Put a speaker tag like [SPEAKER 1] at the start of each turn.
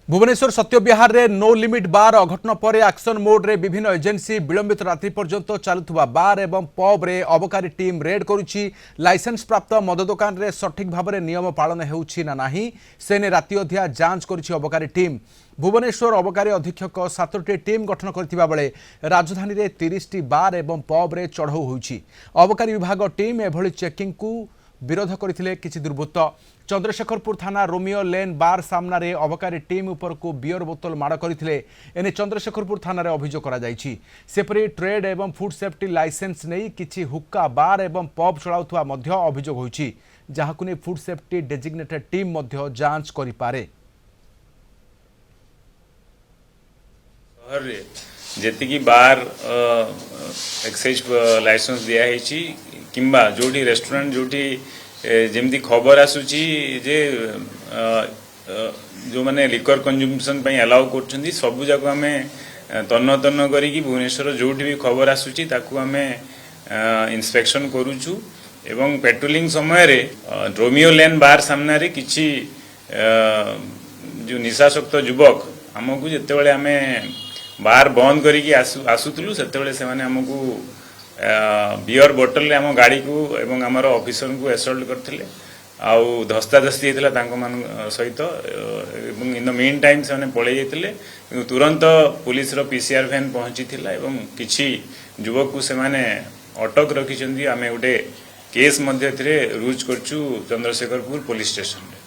[SPEAKER 1] भुवनेश्वर सत्यविहार रे no limit बार अघटन पर action mode रे विभिन्न एजेंसी विलंबित रात्रि पर्यंत चलुवा बार एवं पब रे अबकारी टीम रेड करुछि। लाइसेंस प्राप्त मद दुकान रे सठिक भाव में नियम पालन हेउछि ना नाही सेने राति अधिया जांच करुछि अबकारी टीम। भुवनेश्वर अबकारी अधीक्षक 7टी टीम गठन करथिबा बेले राजधानी रे 30टी बार एवं पब रे चढ़ऊ होइछि। अबकारी विभाग टीम एभली चेकिंग को विरोध करथिले किछि दुर्बृत्त। चंद्रशेखरपुर थाना रोमियो लेन बार सामना रे अबकारी टीम उपर को बियर बोतल माड़ करथिले। एने चंद्रशेखरपुर थाना रे अभियोग करा जायछि। सेपरि ट्रेड एवं फूड सेफ्टी लाइसेंस नहीं किछि हुक्का बार एवं पब चलाउथुवा मध्य अभियोग होइछि, जाहाकु ने फूड सेफ्टी डेजिग्नेटेड टीम मध्य जांच करि पारे।
[SPEAKER 2] शहर रे जेतिकी बार एक्साइज लाइसेंस दिया हेछि किंबा जोटी रेस्टोरेंट जोटी जेमती खबर आसुची जे जो माने लिकर कंज्यूमशन पई अलाउ करछन्ती सब जाको हमें तन्न तन्न करी कि भुवनेश्वर जोटी भी खबर आसुची ताकू हमें इंस्पेक्शन करूछु। एवं पेट्रोलिंग समय रे रोमियो लेन बार सामना रे किछि जो निशाशक्त युवक हमकु जेते बेले हमें बार बंद करी आसुतलु सेते बेले से माने हमकु बियर बोतल आम गाड़ी को एवं आमर ऑफिसर को एसल्ट करथिले आउ धस्ताधस्ती होता सहित इन द मेन टाइम से पलि जाते तुरंत पुलिस पीसीआर वैन पहुंची एवं किछि युवक को से अटक रखी आम गोटे केस रुज करछु चंद्रशेखरपुर पुलिस स्टेशन।